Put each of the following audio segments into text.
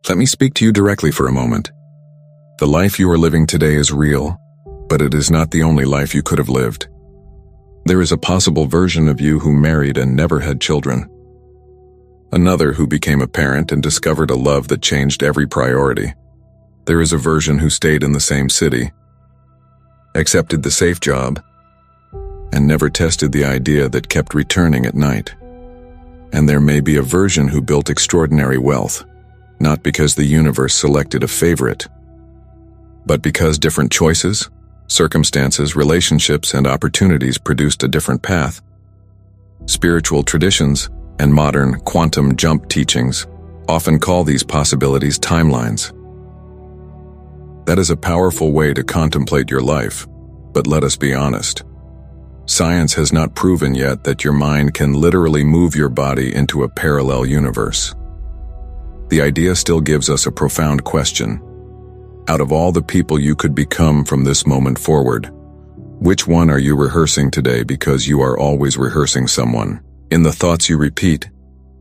Let me speak to you directly for a moment. The life you are living today is real, but it is not the only life you could have lived. There is a possible version of you who married and never had children. Another who became a parent and discovered a love that changed every priority. There is a version who stayed in the same city, accepted the safe job, and never tested the idea that kept returning at night. And there may be a version who built extraordinary wealth, not because the universe selected a favorite, but because different choices, circumstances, relationships, and opportunities produced a different path. Spiritual traditions and modern quantum jump teachings often call these possibilities timelines. That is a powerful way to contemplate your life, but let us be honest. Science has not proven yet that your mind can literally move your body into a parallel universe. The idea still gives us a profound question. Out of all the people you could become from this moment forward, which one are you rehearsing today because you are always rehearsing someone? In the thoughts you repeat,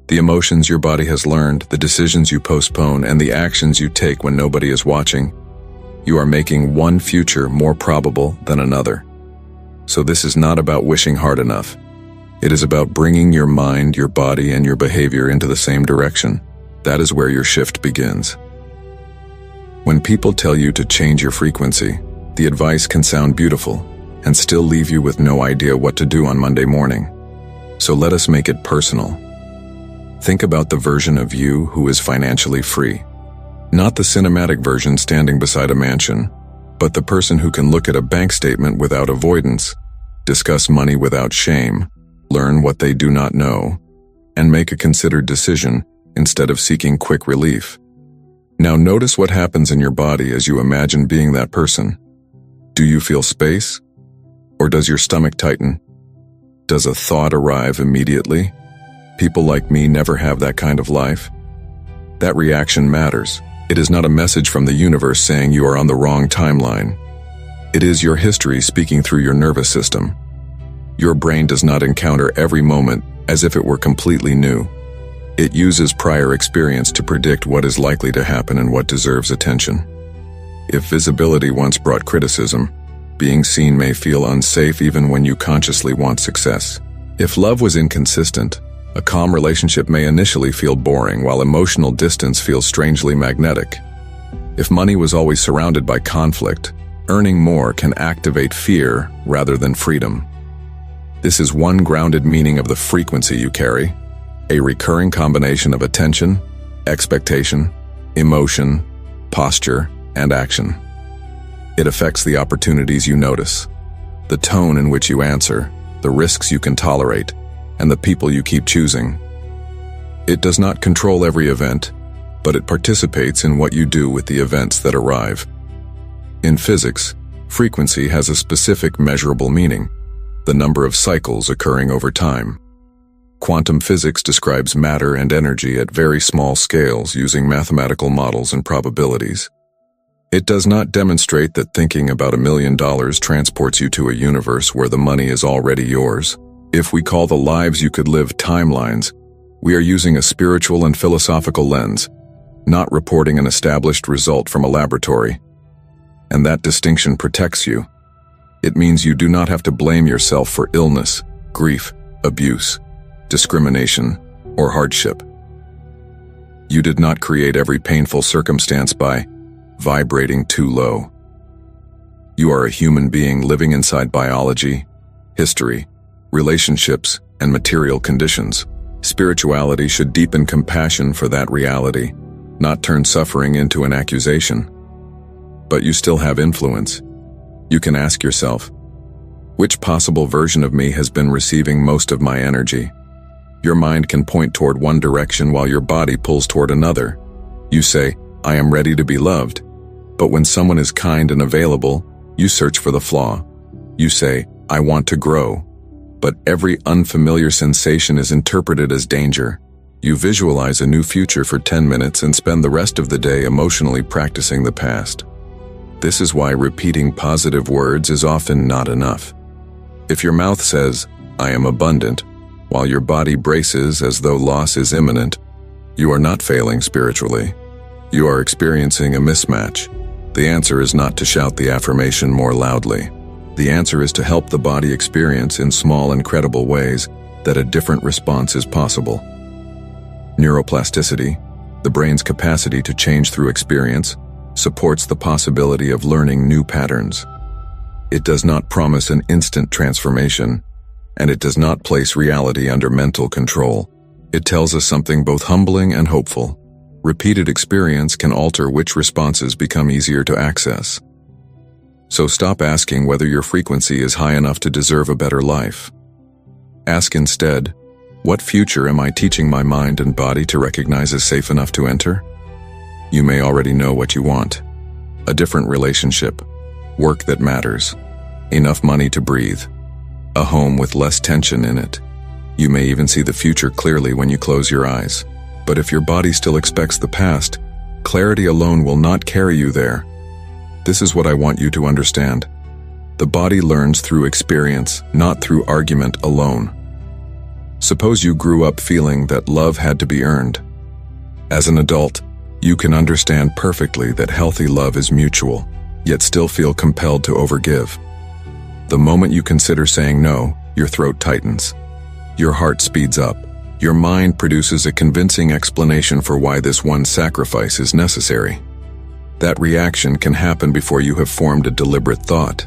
the emotions your body has learned, the decisions you postpone, and the actions you take when nobody is watching, you are making one future more probable than another. So this is not about wishing hard enough. It is about bringing your mind, your body, and your behavior into the same direction. That is where your shift begins. When people tell you to change your frequency, the advice can sound beautiful and still leave you with no idea what to do on Monday morning. So let us make it personal. Think about the version of you who is financially free. Not the cinematic version standing beside a mansion, but the person who can look at a bank statement without avoidance, discuss money without shame, learn what they do not know, and make a considered decision instead of seeking quick relief. Now notice what happens in your body as you imagine being that person. Do you feel space? Or does your stomach tighten? Does a thought arrive immediately? People like me never have that kind of life. That reaction matters. It is not a message from the universe saying you are on the wrong timeline. It is your history speaking through your nervous system. Your brain does not encounter every moment as if it were completely new. It uses prior experience to predict what is likely to happen and what deserves attention. If visibility once brought criticism, being seen may feel unsafe even when you consciously want success. If love was inconsistent, a calm relationship may initially feel boring while emotional distance feels strangely magnetic. If money was always surrounded by conflict, earning more can activate fear rather than freedom. This is one grounded meaning of the frequency you carry. A recurring combination of attention, expectation, emotion, posture, and action. It affects the opportunities you notice, the tone in which you answer, the risks you can tolerate, and the people you keep choosing. It does not control every event, but it participates in what you do with the events that arrive. In physics, frequency has a specific measurable meaning, the number of cycles occurring over time. Quantum physics describes matter and energy at very small scales using mathematical models and probabilities. It does not demonstrate that thinking about $1 million transports you to a universe where the money is already yours. If we call the lives you could live timelines, we are using a spiritual and philosophical lens, not reporting an established result from a laboratory. And that distinction protects you. It means you do not have to blame yourself for illness, grief, abuse, discrimination, or hardship. You did not create every painful circumstance by vibrating too low. You are a human being living inside biology, history, relationships, and material conditions. Spirituality should deepen compassion for that reality, not turn suffering into an accusation. But you still have influence. You can ask yourself, which possible version of me has been receiving most of my energy? Your mind can point toward one direction while your body pulls toward another. You say, I am ready to be loved. But when someone is kind and available, you search for the flaw. You say, I want to grow. But every unfamiliar sensation is interpreted as danger. You visualize a new future for 10 minutes and spend the rest of the day emotionally practicing the past. This is why repeating positive words is often not enough. If your mouth says, I am abundant, while your body braces as though loss is imminent, you are not failing spiritually. You are experiencing a mismatch. The answer is not to shout the affirmation more loudly. The answer is to help the body experience in small and credible ways that a different response is possible. Neuroplasticity, the brain's capacity to change through experience, supports the possibility of learning new patterns. It does not promise an instant transformation, and it does not place reality under mental control. It tells us something both humbling and hopeful. Repeated experience can alter which responses become easier to access. So stop asking whether your frequency is high enough to deserve a better life. Ask instead, what future am I teaching my mind and body to recognize as safe enough to enter? You may already know what you want. A different relationship, work that matters, enough money to breathe, a home with less tension in it. You may even see the future clearly when you close your eyes. But if your body still expects the past, clarity alone will not carry you there. This is what I want you to understand. The body learns through experience, not through argument alone. Suppose you grew up feeling that love had to be earned. As an adult, you can understand perfectly that healthy love is mutual, yet still feel compelled to overgive. The moment you consider saying no, your throat tightens. Your heart speeds up. Your mind produces a convincing explanation for why this one sacrifice is necessary. That reaction can happen before you have formed a deliberate thought.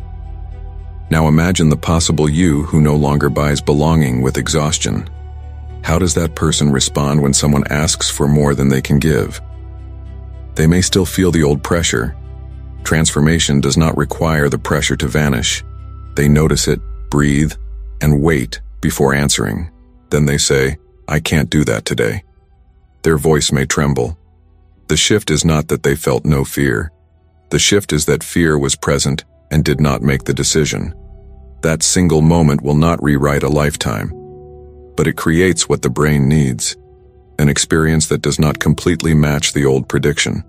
Now imagine the possible you who no longer buys belonging with exhaustion. How does that person respond when someone asks for more than they can give? They may still feel the old pressure. Transformation does not require the pressure to vanish. They notice it, breathe, and wait before answering. Then they say, "I can't do that today." Their voice may tremble. The shift is not that they felt no fear. The shift is that fear was present and did not make the decision. That single moment will not rewrite a lifetime, but it creates what the brain needs, an experience that does not completely match the old prediction.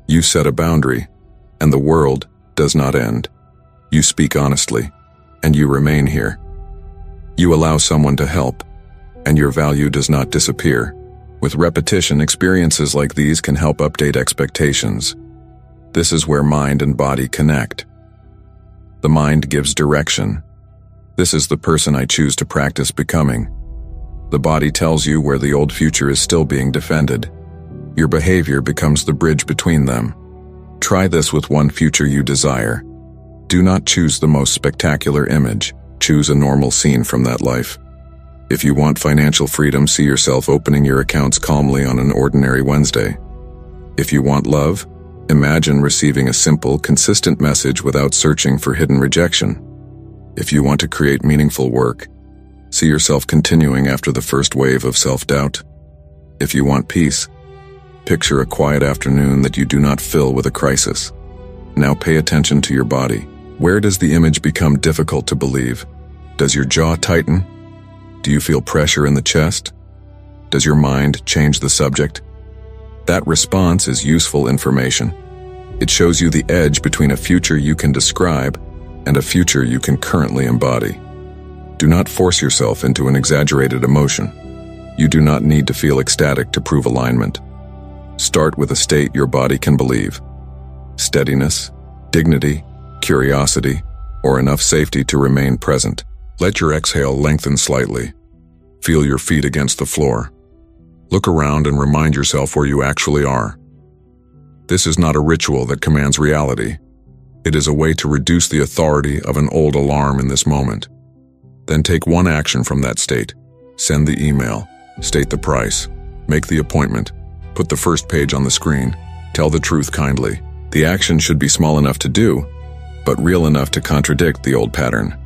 You set a boundary, and the world does not end. You speak honestly, and you remain here. You allow someone to help, and your value does not disappear. With repetition, experiences like these can help update expectations. This is where mind and body connect. The mind gives direction. This is the person I choose to practice becoming. The body tells you where the old future is still being defended. Your behavior becomes the bridge between them. Try this with one future you desire. Do not choose the most spectacular image. Choose a normal scene from that life. If you want financial freedom, see yourself opening your accounts calmly on an ordinary Wednesday. If you want love, imagine receiving a simple, consistent message without searching for hidden rejection. If you want to create meaningful work, see yourself continuing after the first wave of self-doubt. If you want peace, picture a quiet afternoon that you do not fill with a crisis. Now pay attention to your body. Where does the image become difficult to believe? Does your jaw tighten? Do you feel pressure in the chest? Does your mind change the subject? That response is useful information. It shows you the edge between a future you can describe and a future you can currently embody. Do not force yourself into an exaggerated emotion. You do not need to feel ecstatic to prove alignment. Start with a state your body can believe. Steadiness, dignity, curiosity, or enough safety to remain present. Let your exhale lengthen slightly. Feel your feet against the floor. Look around and remind yourself where you actually are. This is not a ritual that commands reality. It is a way to reduce the authority of an old alarm in this moment. Then take one action from that state. Send the email, state the price, make the appointment, put the first page on the screen, tell the truth kindly. The action should be small enough to do, but real enough to contradict the old pattern.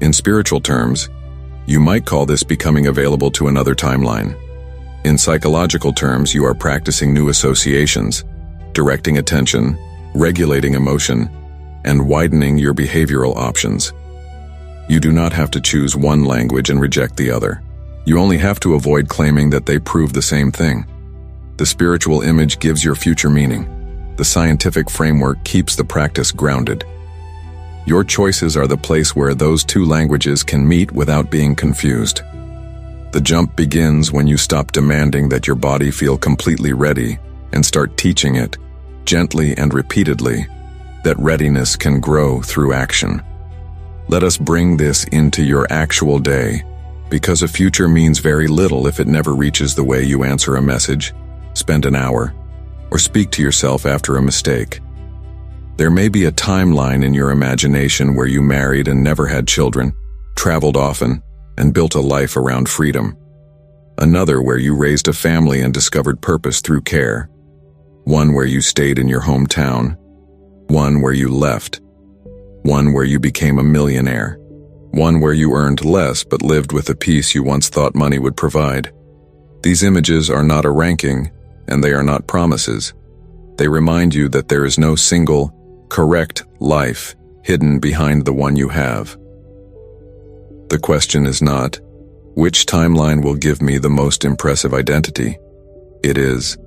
In spiritual terms, you might call this becoming available to another timeline. In psychological terms, you are practicing new associations, directing attention, regulating emotion, and widening your behavioral options. You do not have to choose one language and reject the other. You only have to avoid claiming that they prove the same thing. The spiritual image gives your future meaning. The scientific framework keeps the practice grounded. Your choices are the place where those two languages can meet without being confused. The jump begins when you stop demanding that your body feel completely ready and start teaching it, gently and repeatedly, that readiness can grow through action. Let us bring this into your actual day, because a future means very little if it never reaches the way you answer a message, spend an hour, or speak to yourself after a mistake. There may be a timeline in your imagination where you married and never had children, traveled often, and built a life around freedom. Another where you raised a family and discovered purpose through care. One where you stayed in your hometown. One where you left. One where you became a millionaire. One where you earned less but lived with the peace you once thought money would provide. These images are not a ranking, and they are not promises. They remind you that there is no single, correct life hidden behind the one you have. The question is not, which timeline will give me the most impressive identity? It is,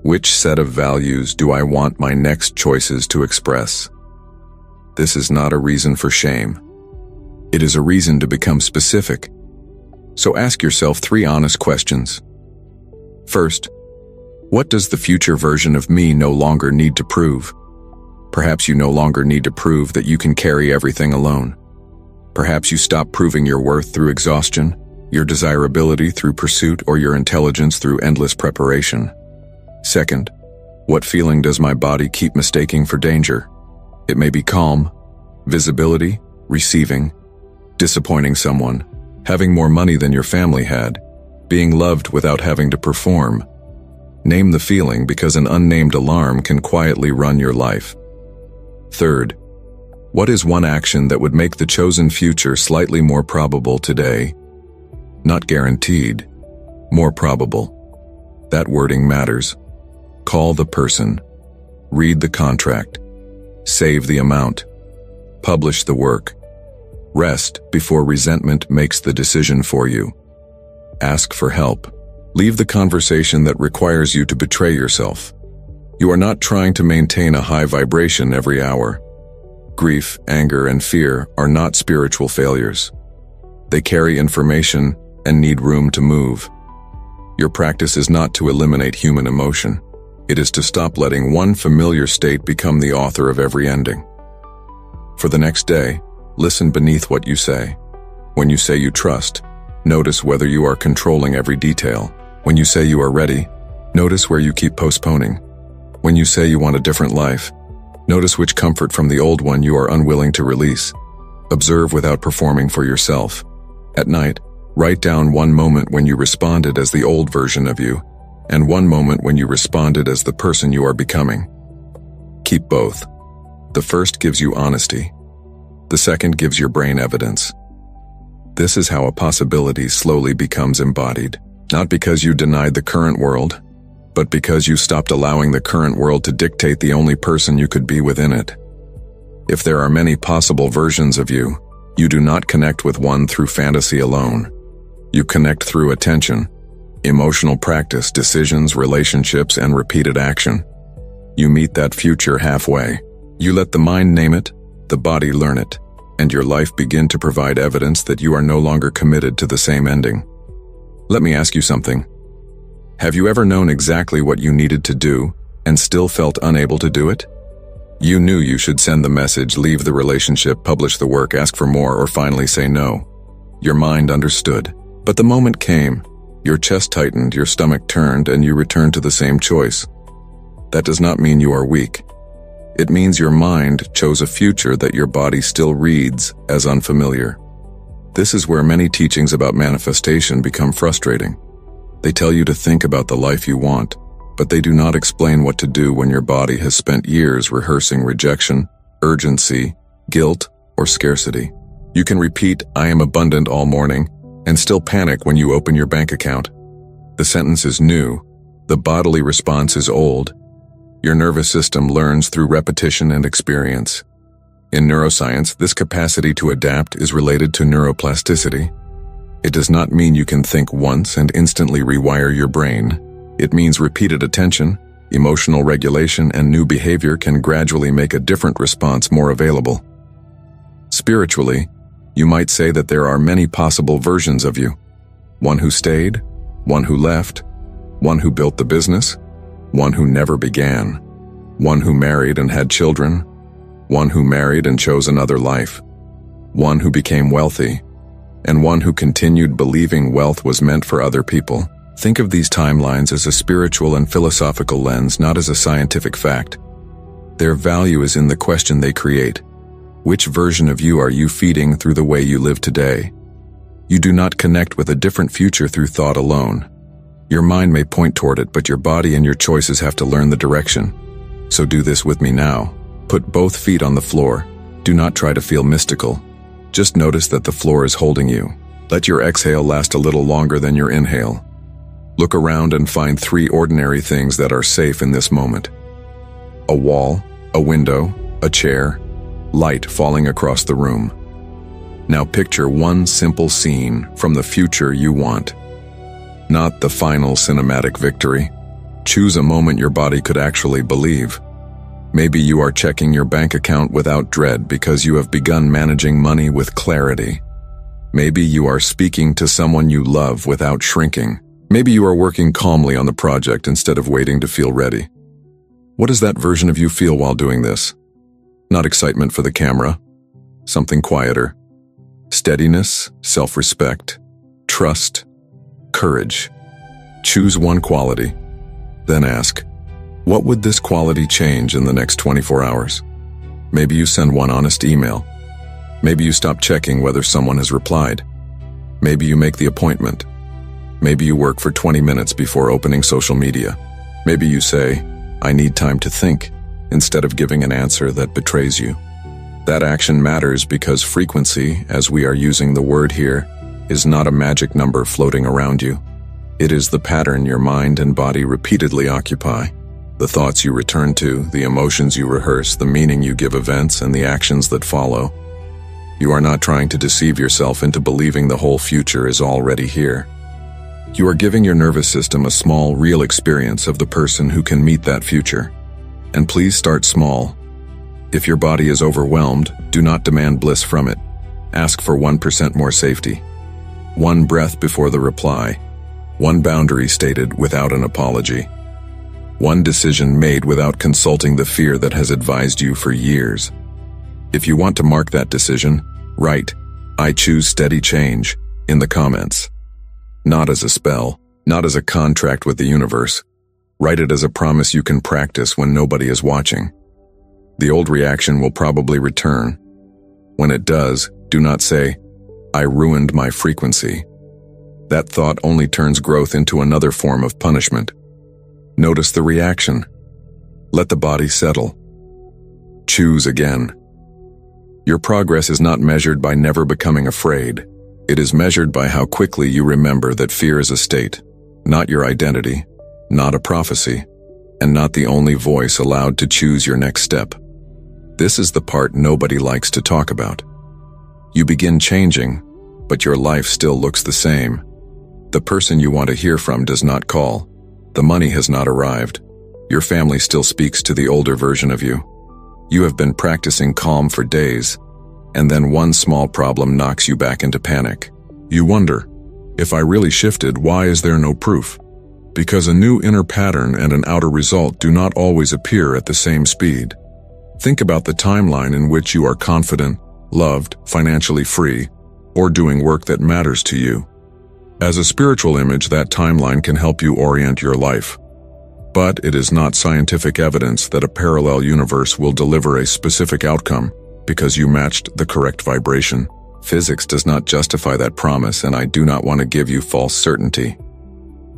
which set of values do I want my next choices to express? This is not a reason for shame. It is a reason to become specific. So ask yourself 3 honest questions. First, what does the future version of me no longer need to prove? Perhaps you no longer need to prove that you can carry everything alone. Perhaps you stop proving your worth through exhaustion, your desirability through pursuit, or your intelligence through endless preparation. Second, what feeling does my body keep mistaking for danger? It may be calm, visibility, receiving, disappointing someone, having more money than your family had, being loved without having to perform. Name the feeling, because an unnamed alarm can quietly run your life. Third, what is one action that would make the chosen future slightly more probable today? Not guaranteed, more probable. That wording matters. Call the person. Read the contract. Save the amount. Publish the work. Rest before resentment makes the decision for you. Ask for help. Leave the conversation that requires you to betray yourself. You are not trying to maintain a high vibration every hour. Grief, anger, and fear are not spiritual failures. They carry information and need room to move. Your practice is not to eliminate human emotion. It is to stop letting one familiar state become the author of every ending. For the next day, listen beneath what you say. When you say you trust, notice whether you are controlling every detail. When you say you are ready, notice where you keep postponing. When you say you want a different life, notice which comfort from the old one you are unwilling to release. Observe without performing for yourself. At night, write down one moment when you responded as the old version of you, and one moment when you responded as the person you are becoming. Keep both. The first gives you honesty. The second gives your brain evidence. This is how a possibility slowly becomes embodied, not because you denied the current world, but because you stopped allowing the current world to dictate the only person you could be within it. If there are many possible versions of you, you do not connect with one through fantasy alone. You connect through attention, emotional practice, decisions, relationships, and repeated action. You meet that future halfway. You let the mind name it, the body learn it, and your life begin to provide evidence that you are no longer committed to the same ending. Let me ask you something. Have you ever known exactly what you needed to do and still felt unable to do it? You knew you should send the message, leave the relationship, publish the work, ask for more, or finally say no. Your mind understood. But the moment came. Your chest tightened, your stomach turned, and you returned to the same choice. That does not mean you are weak. It means your mind chose a future that your body still reads as unfamiliar. This is where many teachings about manifestation become frustrating. They tell you to think about the life you want, but they do not explain what to do when your body has spent years rehearsing rejection, urgency, guilt, or scarcity. You can repeat, "I am abundant" all morning, and still panic when you open your bank account. The sentence is new, the bodily response is old. Your nervous system learns through repetition and experience. In neuroscience, this capacity to adapt is related to neuroplasticity. It does not mean you can think once and instantly rewire your brain. It means repeated attention, emotional regulation, and new behavior can gradually make a different response more available. Spiritually, you might say that there are many possible versions of you. One who stayed, one who left, one who built the business, one who never began, one who married and had children, one who married and chose another life, one who became wealthy, and one who continued believing wealth was meant for other people. Think of these timelines as a spiritual and philosophical lens, not as a scientific fact. Their value is in the question they create. Which version of you are you feeding through the way you live today? You do not connect with a different future through thought alone. Your mind may point toward it, but your body and your choices have to learn the direction. So do this with me now. Put both feet on the floor. Do not try to feel mystical. Just notice that the floor is holding you. Let your exhale last a little longer than your inhale. Look around and find 3 ordinary things that are safe in this moment. A wall, a window, a chair, light falling across the room. Now picture one simple scene from the future you want. Not the final cinematic victory. Choose a moment your body could actually believe. Maybe you are checking your bank account without dread because you have begun managing money with clarity. Maybe you are speaking to someone you love without shrinking. Maybe you are working calmly on the project instead of waiting to feel ready. What does that version of you feel while doing this? Not excitement for the camera. Something quieter. Steadiness, self-respect, trust, courage. Choose one quality. Then ask, what would this quality change in the next 24 hours? Maybe you send one honest email. Maybe you stop checking whether someone has replied. Maybe you make the appointment. Maybe you work for 20 minutes before opening social media. Maybe you say, I need time to think, instead of giving an answer that betrays you. That action matters because frequency, as we are using the word here, is not a magic number floating around you. It is the pattern your mind and body repeatedly occupy. The thoughts you return to, the emotions you rehearse, the meaning you give events, and the actions that follow. You are not trying to deceive yourself into believing the whole future is already here. You are giving your nervous system a small, real experience of the person who can meet that future. And please start small. If your body is overwhelmed, do not demand bliss from it. Ask for 1% more safety. 1 breath before the reply. 1 boundary stated without an apology. 1 decision made without consulting the fear that has advised you for years. If you want to mark that decision, write, I choose steady change, in the comments. Not as a spell, not as a contract with the universe. Write it as a promise you can practice when nobody is watching. The old reaction will probably return. When it does, do not say, I ruined my frequency. That thought only turns growth into another form of punishment. Notice the reaction. Let the body settle. Choose again. Your progress is not measured by never becoming afraid. It is measured by how quickly you remember that fear is a state, not your identity, not a prophecy, and not the only voice allowed to choose your next step. This is the part nobody likes to talk about. You begin changing, but your life still looks the same. The person you want to hear from does not call. The money has not arrived. Your family still speaks to the older version of you. You have been practicing calm for days, and then one small problem knocks you back into panic. You wonder, if I really shifted, why is there no proof? Because a new inner pattern and an outer result do not always appear at the same speed. Think about the timeline in which you are confident, loved, financially free, or doing work that matters to you. As a spiritual image, that timeline can help you orient your life. But it is not scientific evidence that a parallel universe will deliver a specific outcome because you matched the correct vibration. Physics does not justify that promise, and I do not want to give you false certainty.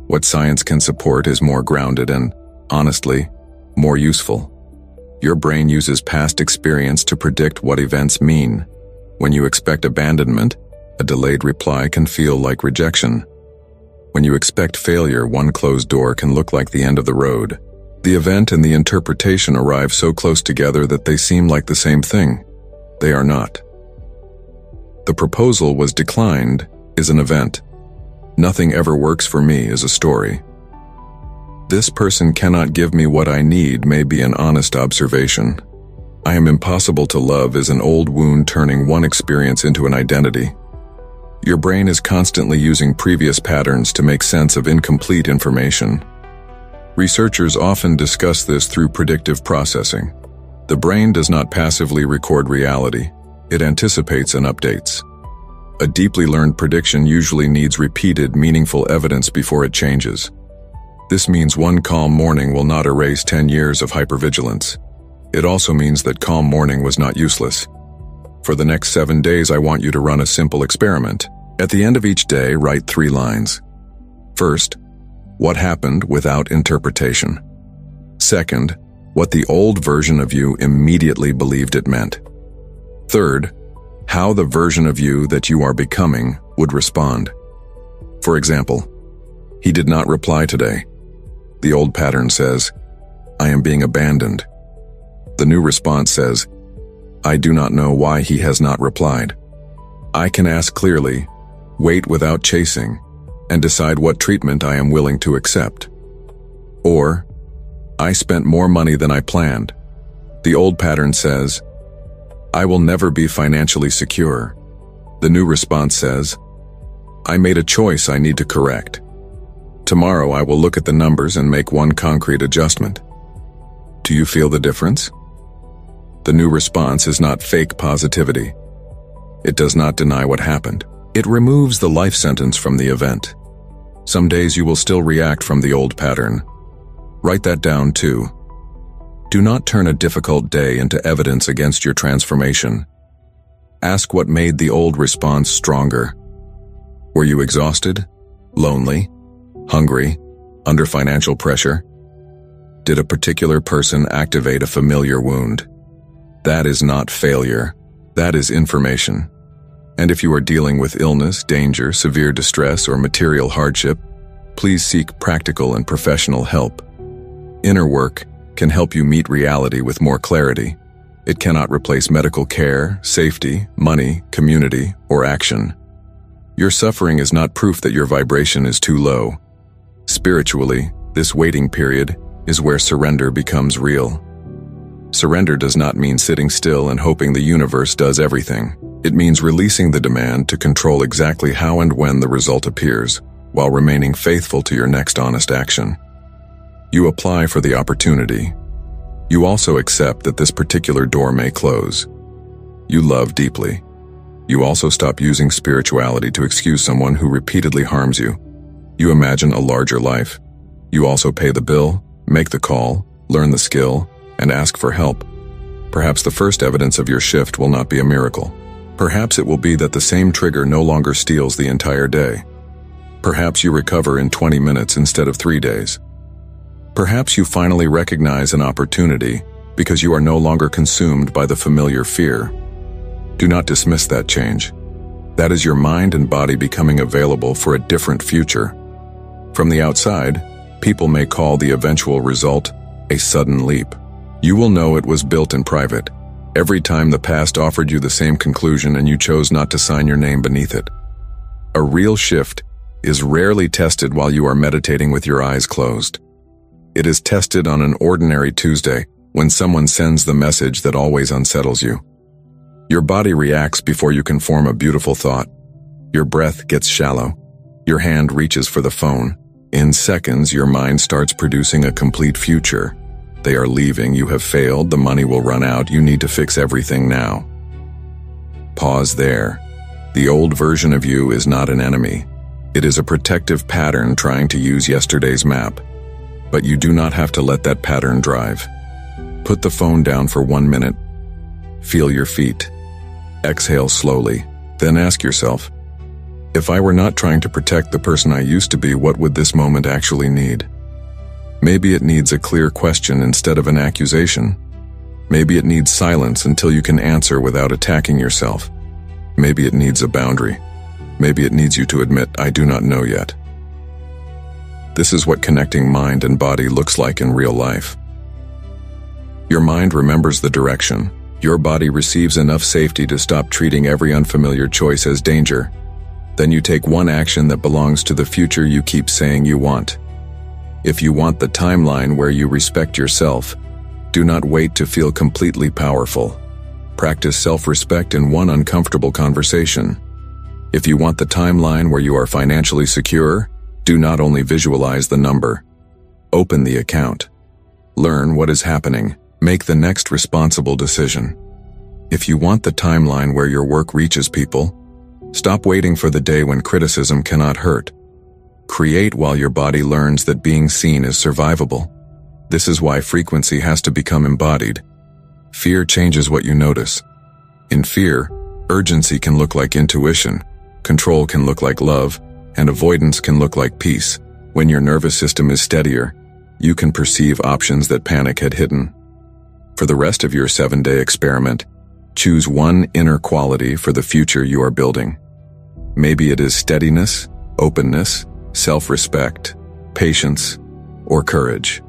What science can support is more grounded and, honestly, more useful. Your brain uses past experience to predict what events mean. When you expect abandonment, a delayed reply can feel like rejection. When you expect failure, one closed door can look like the end of the road. The event and the interpretation arrive so close together that they seem like the same thing. They are not. The proposal was declined is an event. Nothing ever works for me is a story. This person cannot give me what I need may be an honest observation. I am impossible to love is an old wound turning one experience into an identity. Your brain is constantly using previous patterns to make sense of incomplete information. Researchers often discuss this through predictive processing. The brain does not passively record reality, it anticipates and updates. A deeply learned prediction usually needs repeated, meaningful evidence before it changes. This means one calm morning will not erase 10 years of hypervigilance. It also means that calm morning was not useless. For the next 7 days, I want you to run a simple experiment. At the end of each day, write 3 lines. First, what happened without interpretation? Second, what the old version of you immediately believed it meant. Third, how the version of you that you are becoming would respond. For example, he did not reply today. The old pattern says, I am being abandoned. The new response says, I do not know why he has not replied. I can ask clearly, wait without chasing, and decide what treatment I am willing to accept. Or, I spent more money than I planned. The old pattern says, I will never be financially secure. The new response says, I made a choice I need to correct. Tomorrow I will look at the numbers and make one concrete adjustment. Do you feel the difference? The new response is not fake positivity. It does not deny what happened. It removes the life sentence from the event. Some days you will still react from the old pattern. Write that down too. Do not turn a difficult day into evidence against your transformation. Ask what made the old response stronger. Were you exhausted? Lonely? Hungry? Under financial pressure? Did a particular person activate a familiar wound? That is not failure. That is information. And if you are dealing with illness, danger, severe distress, or material hardship, please seek practical and professional help. Inner work can help you meet reality with more clarity. It cannot replace medical care, safety, money, community, or action. Your suffering is not proof that your vibration is too low. Spiritually, this waiting period is where surrender becomes real. Surrender does not mean sitting still and hoping the universe does everything. It means releasing the demand to control exactly how and when the result appears, while remaining faithful to your next honest action. You apply for the opportunity. You also accept that this particular door may close. You love deeply. You also stop using spirituality to excuse someone who repeatedly harms you. You imagine a larger life. You also pay the bill, make the call, learn the skill, and ask for help. Perhaps the first evidence of your shift will not be a miracle. Perhaps it will be that the same trigger no longer steals the entire day. Perhaps you recover in 20 minutes instead of 3 days. Perhaps you finally recognize an opportunity because you are no longer consumed by the familiar fear. Do not dismiss that change. That is your mind and body becoming available for a different future. From the outside, people may call the eventual result a sudden leap. You will know it was built in private, every time the past offered you the same conclusion and you chose not to sign your name beneath it. A real shift is rarely tested while you are meditating with your eyes closed. It is tested on an ordinary Tuesday when someone sends the message that always unsettles you. Your body reacts before you can form a beautiful thought. Your breath gets shallow. Your hand reaches for the phone. In seconds, your mind starts producing a complete future. They are leaving, you have failed, the money will run out, you need to fix everything now. Pause there. The old version of you is not an enemy. It is a protective pattern trying to use yesterday's map. But you do not have to let that pattern drive. Put the phone down for 1 minute. Feel your feet. Exhale slowly. Then ask yourself, if I were not trying to protect the person I used to be, what would this moment actually need? Maybe it needs a clear question instead of an accusation. Maybe it needs silence until you can answer without attacking yourself. Maybe it needs a boundary. Maybe it needs you to admit, I do not know yet. This is what connecting mind and body looks like in real life. Your mind remembers the direction. Your body receives enough safety to stop treating every unfamiliar choice as danger. Then you take one action that belongs to the future you keep saying you want. If you want the timeline where you respect yourself, do not wait to feel completely powerful. Practice self-respect in one uncomfortable conversation. If you want the timeline where you are financially secure, do not only visualize the number. Open the account. Learn what is happening. Make the next responsible decision. If you want the timeline where your work reaches people, stop waiting for the day when criticism cannot hurt. Create while your body learns that being seen is survivable. This is why frequency has to become embodied. Fear changes what you notice. In fear, urgency can look like intuition, control can look like love, and avoidance can look like peace. When your nervous system is steadier, you can perceive options that panic had hidden. For the rest of your 7-day experiment, choose one inner quality for the future you are building. Maybe it is steadiness, openness, self-respect, patience, or courage.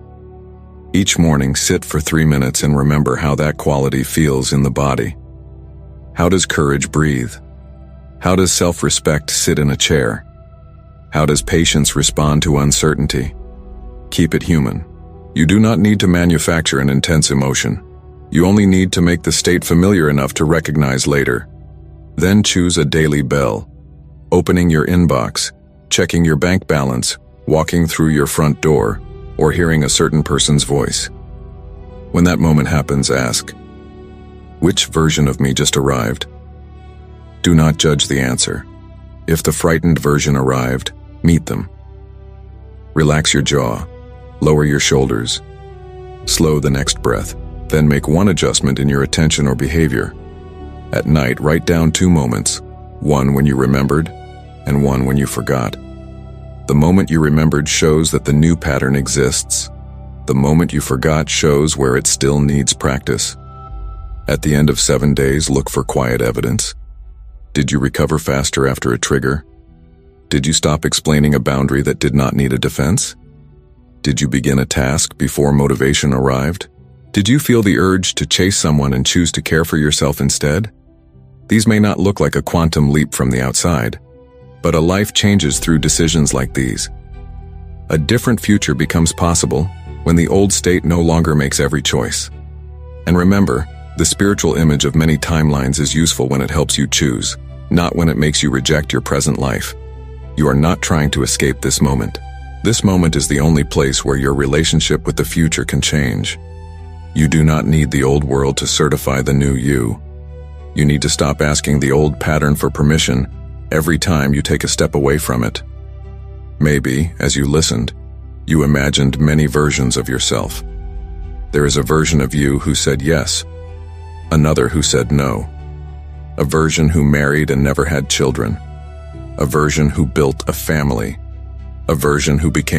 Each morning, sit for 3 minutes and remember how that quality feels in the body. How does courage breathe? How does self-respect sit in a chair? How does patience respond to uncertainty? Keep it human. You do not need to manufacture an intense emotion. You only need to make the state familiar enough to recognize later. Then choose a daily bell. Opening your inbox, checking your bank balance, walking through your front door, or hearing a certain person's voice. When that moment happens, ask, which version of me just arrived? Do not judge the answer. If the frightened version arrived, meet them. Relax your jaw, lower your shoulders, slow the next breath, then make one adjustment in your attention or behavior. At night, write down 2 moments, one when you remembered and one when you forgot. The moment you remembered shows that the new pattern exists. The moment you forgot shows where it still needs practice. At the end of 7 days, look for quiet evidence. Did you recover faster after a trigger? Did you stop explaining a boundary that did not need a defense? Did you begin a task before motivation arrived? Did you feel the urge to chase someone and choose to care for yourself instead? These may not look like a quantum leap from the outside, but a life changes through decisions like these. A different future becomes possible when the old state no longer makes every choice. And remember, the spiritual image of many timelines is useful when it helps you choose, not when it makes you reject your present life. You are not trying to escape this moment. This moment is the only place where your relationship with the future can change. You do not need the old world to certify the new you. You need to stop asking the old pattern for permission every time you take a step away from it. Maybe, as you listened, you imagined many versions of yourself. There is a version of you who said yes, another who said no, a version who married and never had children, a version who built a family, a version who became